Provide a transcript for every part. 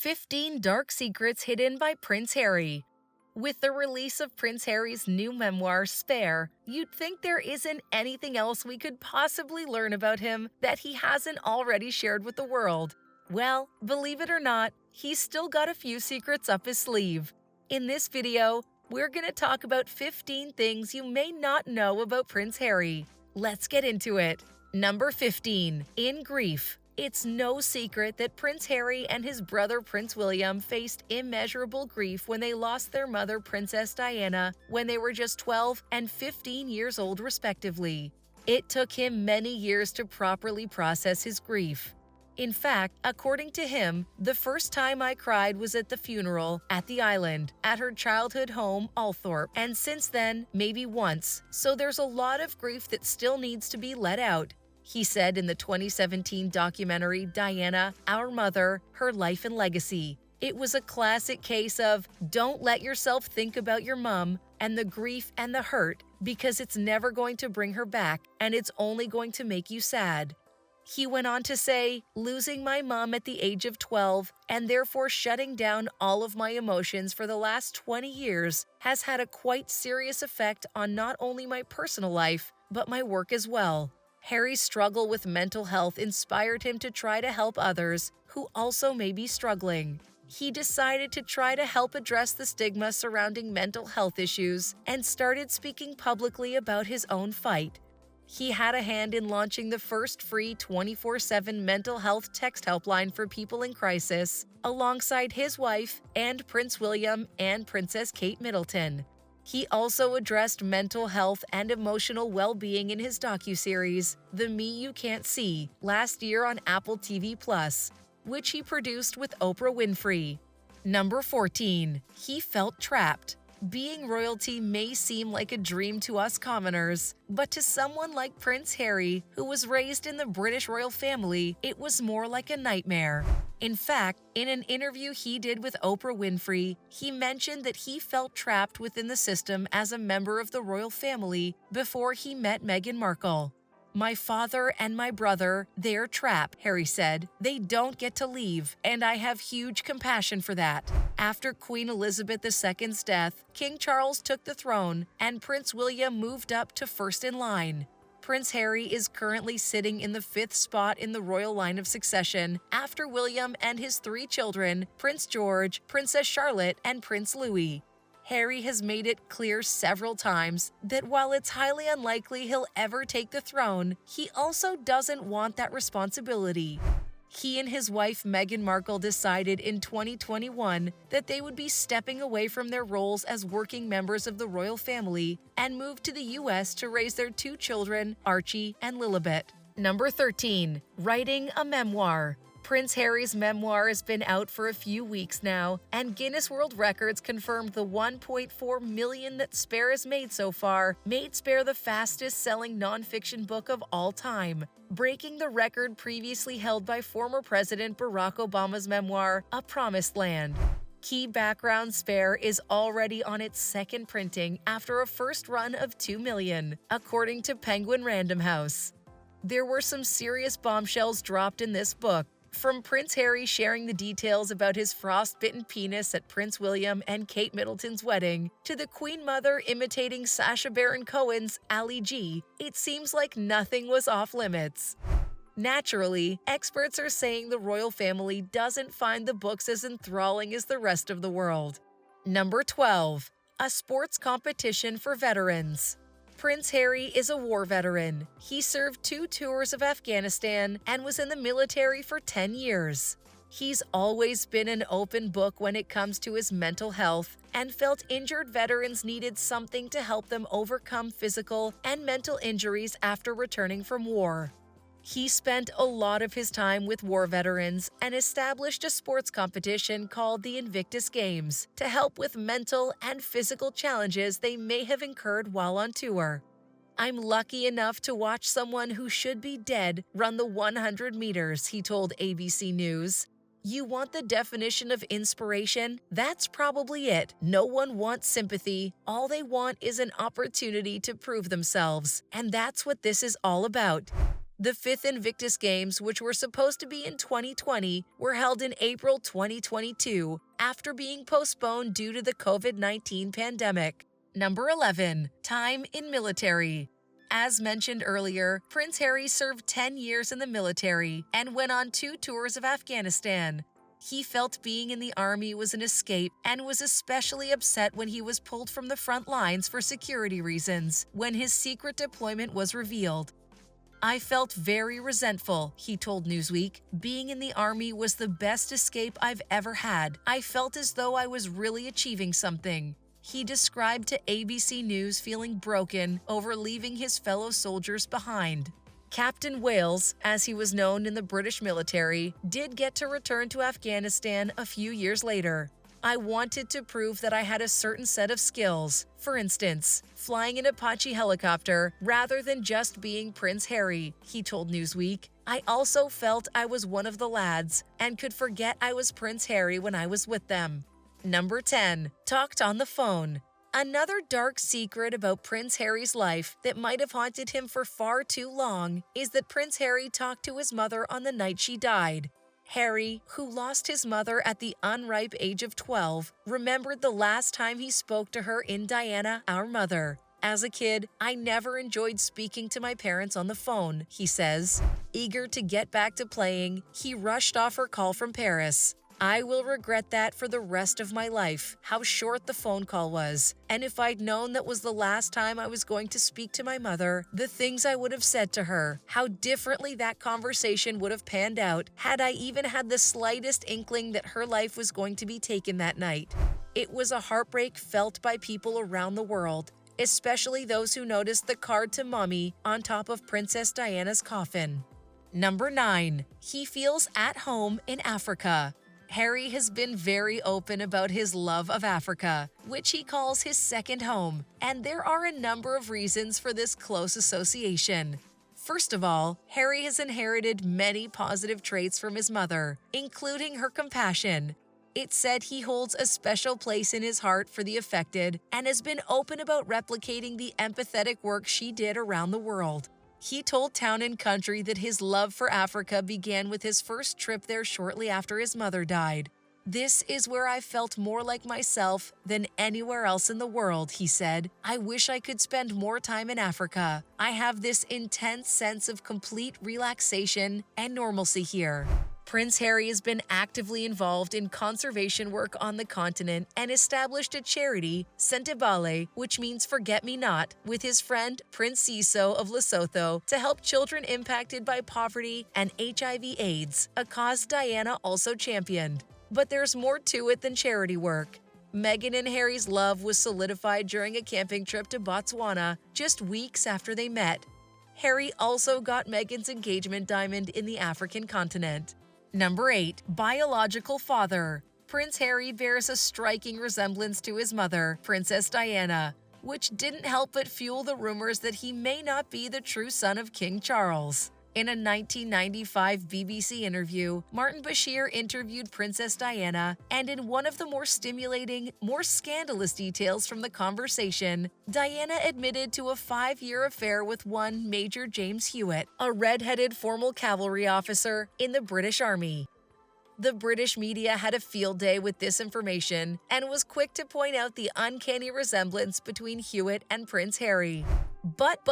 15 Dark Secrets Hidden by Prince Harry. With the release of Prince Harry's new memoir, Spare, you'd think there isn't anything else we could possibly learn about him that he hasn't already shared with the world. Well, believe it or not, he's still got a few secrets up his sleeve. In this video, we're going to talk about 15 things you may not know about Prince Harry. Let's get into it. Number 15. In Grief. It's no secret that Prince Harry and his brother Prince William faced immeasurable grief when they lost their mother Princess Diana when they were just 12 and 15 years old respectively. It took him many years to properly process his grief. In fact, according to him, the first time I cried was at the funeral at the island, at her childhood home, Althorpe, and since then, maybe once, so there's a lot of grief that still needs to be let out. He said in the 2017 documentary Diana, Our Mother, Her Life and Legacy. It was a classic case of don't let yourself think about your mom and the grief and the hurt because it's never going to bring her back and it's only going to make you sad. He went on to say, losing my mom at the age of 12 and therefore shutting down all of my emotions for the last 20 years has had a quite serious effect on not only my personal life, but my work as well. Harry's struggle with mental health inspired him to try to help others who also may be struggling. He decided to try to help address the stigma surrounding mental health issues and started speaking publicly about his own fight. He had a hand in launching the first free 24/7 mental health text helpline for people in crisis, alongside his wife and Prince William and Princess Kate Middleton. He also addressed mental health and emotional well-being in his docuseries, The Me You Can't See, last year on Apple TV+, which he produced with Oprah Winfrey. Number 14. He felt trapped. Being royalty may seem like a dream to us commoners, but to someone like Prince Harry, who was raised in the British royal family, it was more like a nightmare. In fact, in an interview he did with Oprah Winfrey, he mentioned that he felt trapped within the system as a member of the royal family before he met Meghan Markle. My father and my brother, they're trapped, Harry said. They don't get to leave, and I have huge compassion for that. After Queen Elizabeth II's death, King Charles took the throne, and Prince William moved up to first in line. Prince Harry is currently sitting in the 5th spot in the royal line of succession after William and his 3 children, Prince George, Princess Charlotte, and Prince Louis. Harry has made it clear several times that while it's highly unlikely he'll ever take the throne, he also doesn't want that responsibility. He and his wife Meghan Markle decided in 2021 that they would be stepping away from their roles as working members of the royal family and move to the US to raise their 2 children, Archie and Lilibet. Number 13. Writing a memoir. Prince Harry's memoir has been out for a few weeks now, and Guinness World Records confirmed the 1.4 million that Spare has made so far made Spare the fastest-selling nonfiction book of all time, breaking the record previously held by former President Barack Obama's memoir, A Promised Land. Key background Spare is already on its 2nd printing after a first run of 2 million, according to Penguin Random House. There were some serious bombshells dropped in this book, from Prince Harry sharing the details about his frostbitten penis at Prince William and Kate Middleton's wedding, to the Queen Mother imitating Sacha Baron Cohen's Ali G, it seems like nothing was off limits. Naturally, experts are saying the royal family doesn't find the books as enthralling as the rest of the world. Number 12. A sports competition for veterans. Prince Harry is a war veteran. He served 2 tours of Afghanistan and was in the military for 10 years. He's always been an open book when it comes to his mental health and felt injured veterans needed something to help them overcome physical and mental injuries after returning from war. He spent a lot of his time with war veterans and established a sports competition called the Invictus Games to help with mental and physical challenges they may have incurred while on tour. I'm lucky enough to watch someone who should be dead run the 100 meters, he told ABC News. You want the definition of inspiration? That's probably it. No one wants sympathy. All they want is an opportunity to prove themselves, and that's what this is all about. The fifth Invictus Games, which were supposed to be in 2020, were held in April 2022 after being postponed due to the COVID-19 pandemic. Number 11. Time in military. As mentioned earlier, Prince Harry served 10 years in the military and went on 2 tours of Afghanistan. He felt being in the army was an escape and was especially upset when he was pulled from the front lines for security reasons when his secret deployment was revealed. "I felt very resentful," he told Newsweek. "Being in the army was the best escape I've ever had. I felt as though I was really achieving something." He described to ABC News feeling broken over leaving his fellow soldiers behind. Captain Wales, as he was known in the British military, did get to return to Afghanistan a few years later. "I wanted to prove that I had a certain set of skills, for instance, flying an Apache helicopter rather than just being Prince Harry," he told Newsweek. "I also felt I was one of the lads and could forget I was Prince Harry when I was with them." Number 10. Talked on the phone. Another dark secret about Prince Harry's life that might have haunted him for far too long is that Prince Harry talked to his mother on the night she died. Harry, who lost his mother at the unripe age of 12, remembered the last time he spoke to her in Diana, Our Mother. "As a kid, I never enjoyed speaking to my parents on the phone," he says. Eager to get back to playing, he rushed off her call from Paris. "I will regret that for the rest of my life, how short the phone call was. And if I'd known that was the last time I was going to speak to my mother, the things I would have said to her, how differently that conversation would have panned out had I even had the slightest inkling that her life was going to be taken that night." It was a heartbreak felt by people around the world, especially those who noticed the card to Mommy on top of Princess Diana's coffin. Number 9. He feels at home in Africa. Harry has been very open about his love of Africa, which he calls his second home, and there are a number of reasons for this close association. First of all, Harry has inherited many positive traits from his mother, including her compassion. It's said he holds a special place in his heart for the affected and has been open about replicating the empathetic work she did around the world. He told Town & Country that his love for Africa began with his first trip there shortly after his mother died. "This is where I felt more like myself than anywhere else in the world," he said. "I wish I could spend more time in Africa. I have this intense sense of complete relaxation and normalcy here." Prince Harry has been actively involved in conservation work on the continent and established a charity, Sentebale, which means forget-me-not, with his friend Prince Siso of Lesotho to help children impacted by poverty and HIV/AIDS, a cause Diana also championed. But there's more to it than charity work. Meghan and Harry's love was solidified during a camping trip to Botswana just weeks after they met. Harry also got Meghan's engagement diamond in the African continent. Number 8. Biological father. Prince Harry bears a striking resemblance to his mother, Princess Diana, which didn't help but fuel the rumors that he may not be the true son of King Charles. In a 1995 BBC interview, Martin Bashir interviewed Princess Diana, and in one of the more stimulating, more scandalous details from the conversation, Diana admitted to a 5-year affair with one Major James Hewitt, a red-headed former cavalry officer in the British Army. The British media had a field day with this information and was quick to point out the uncanny resemblance between Hewitt and Prince Harry. But,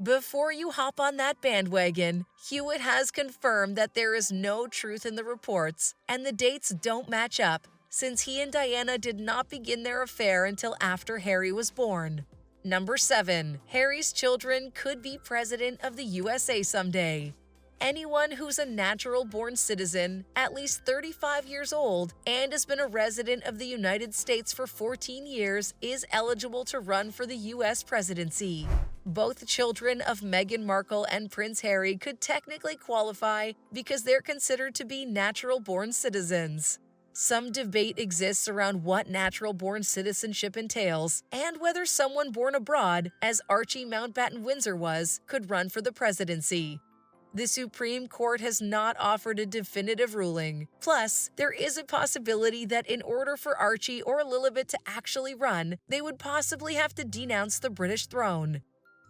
before you hop on that bandwagon, Hewitt has confirmed that there is no truth in the reports, and the dates don't match up, since he and Diana did not begin their affair until after Harry was born. Number 7. Harry's children could be president of the USA someday. Anyone who's a natural-born citizen, at least 35 years old, and has been a resident of the United States for 14 years is eligible to run for the U.S. presidency. Both children of Meghan Markle and Prince Harry could technically qualify because they're considered to be natural-born citizens. Some debate exists around what natural-born citizenship entails and whether someone born abroad, as Archie Mountbatten Windsor was, could run for the presidency. The Supreme Court has not offered a definitive ruling. Plus, there is a possibility that in order for Archie or Lilibet to actually run, they would possibly have to denounce the British throne.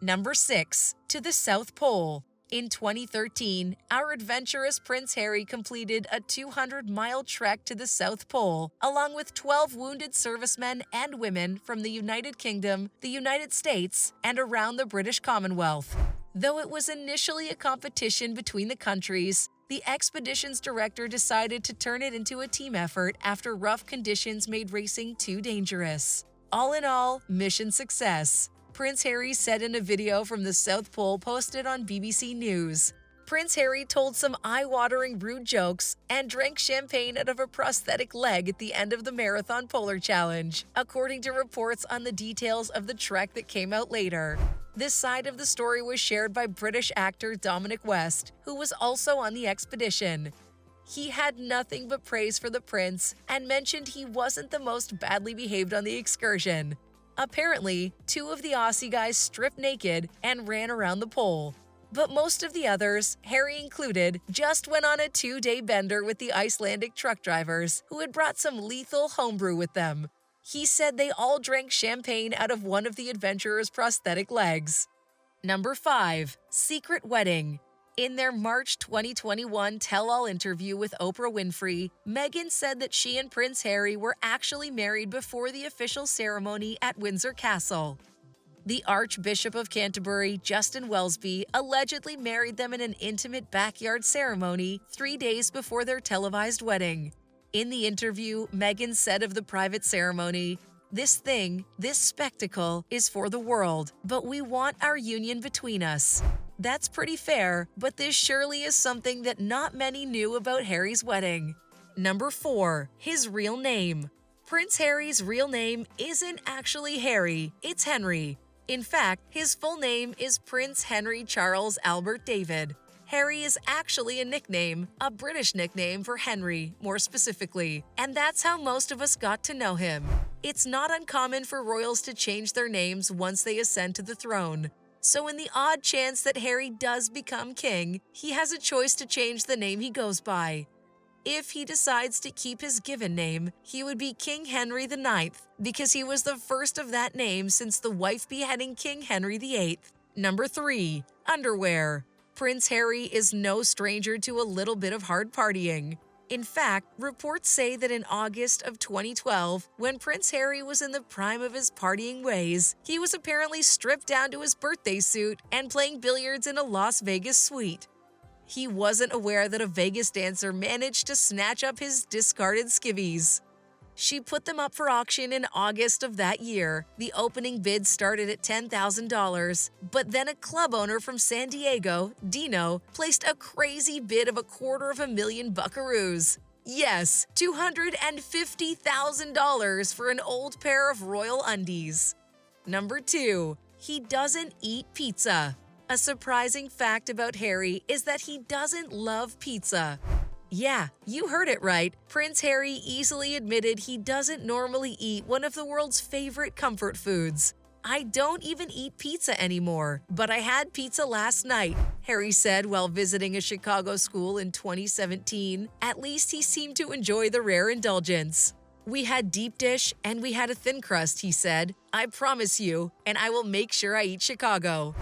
Number 6. To the South Pole. In 2013, our adventurous Prince Harry completed a 200-mile trek to the South Pole, along with 12 wounded servicemen and women from the United Kingdom, the United States, and around the British Commonwealth. Though it was initially a competition between the countries, the expedition's director decided to turn it into a team effort after rough conditions made racing too dangerous. All in all, mission success. Prince Harry said in a video from the South Pole posted on BBC News. Prince Harry told some eye-watering rude jokes and drank champagne out of a prosthetic leg at the end of the Marathon Polar Challenge, according to reports on the details of the trek that came out later. This side of the story was shared by British actor Dominic West, who was also on the expedition. He had nothing but praise for the prince and mentioned he wasn't the most badly behaved on the excursion. Apparently, 2 of the Aussie guys stripped naked and ran around the pole. But most of the others, Harry included, just went on a 2-day bender with the Icelandic truck drivers, who had brought some lethal homebrew with them. He said they all drank champagne out of one of the adventurers' prosthetic legs. Number 5. Secret Wedding. In their March 2021 tell-all interview with Oprah Winfrey, Meghan said that she and Prince Harry were actually married before the official ceremony at Windsor Castle. The Archbishop of Canterbury, Justin Wellesby, allegedly married them in an intimate backyard ceremony 3 days before their televised wedding. In the interview, Meghan said of the private ceremony, "This spectacle, is for the world, but we want our union between us." That's pretty fair, but this surely is something that not many knew about Harry's wedding. Number 4. His real name. Prince Harry's real name isn't actually Harry, it's Henry. In fact, his full name is Prince Henry Charles Albert David. Harry is actually a nickname, a British nickname for Henry, more specifically, and that's how most of us got to know him. It's not uncommon for royals to change their names once they ascend to the throne. So in the odd chance that Harry does become king, he has a choice to change the name he goes by. If he decides to keep his given name, he would be King Henry IX, because he was the first of that name since the wife beheading King Henry VIII. Number 3. Underwear. Prince Harry is no stranger to a little bit of hard partying. In fact, reports say that in August of 2012, when Prince Harry was in the prime of his partying ways, he was apparently stripped down to his birthday suit and playing billiards in a Las Vegas suite. He wasn't aware that a Vegas dancer managed to snatch up his discarded skivvies. She put them up for auction in August of that year. The opening bid started at $10,000, but then a club owner from San Diego, Dino, placed a crazy bid of $250,000 buckaroos. Yes, $250,000 for an old pair of royal undies. Number 2. He doesn't eat pizza. A surprising fact about Harry is that he doesn't love pizza. Yeah, you heard it right. Prince Harry easily admitted he doesn't normally eat one of the world's favorite comfort foods. "I don't even eat pizza anymore, but I had pizza last night," Harry said while visiting a Chicago school in 2017. At least he seemed to enjoy the rare indulgence. "We had deep dish and we had a thin crust," he said. "I promise you, and I will make sure I eat Chicago."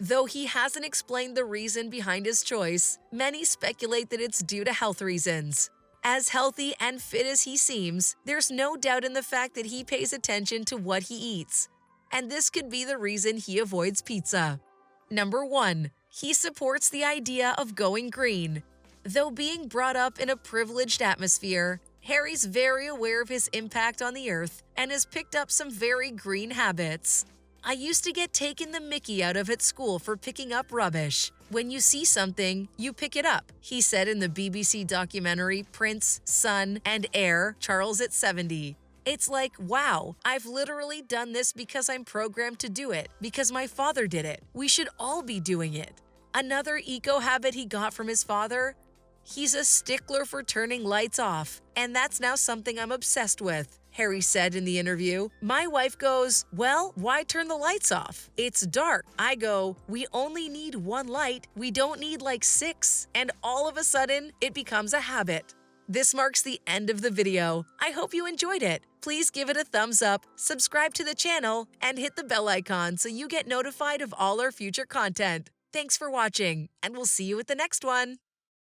Though he hasn't explained the reason behind his choice, many speculate that it's due to health reasons. As healthy and fit as he seems, there's no doubt in the fact that he pays attention to what he eats. And this could be the reason he avoids pizza. Number 1. He supports the idea of going green. Though being brought up in a privileged atmosphere, Harry's very aware of his impact on the earth and has picked up some very green habits. "I used to get taken the mickey out of at school for picking up rubbish. When you see something, you pick it up," he said in the BBC documentary Prince, Son, and Heir, Charles at 70. "It's like, wow, I've literally done this because I'm programmed to do it, because my father did it. We should all be doing it." Another eco habit he got from his father? "He's a stickler for turning lights off, and that's now something I'm obsessed with," Harry said in the interview. "My wife goes, 'Well, why turn the lights off? It's dark.' I go, 'We only need one light. We don't need like 6. And all of a sudden, it becomes a habit." This marks the end of the video. I hope you enjoyed it. Please give it a thumbs up, subscribe to the channel, and hit the bell icon so you get notified of all our future content. Thanks for watching, and we'll see you at the next one.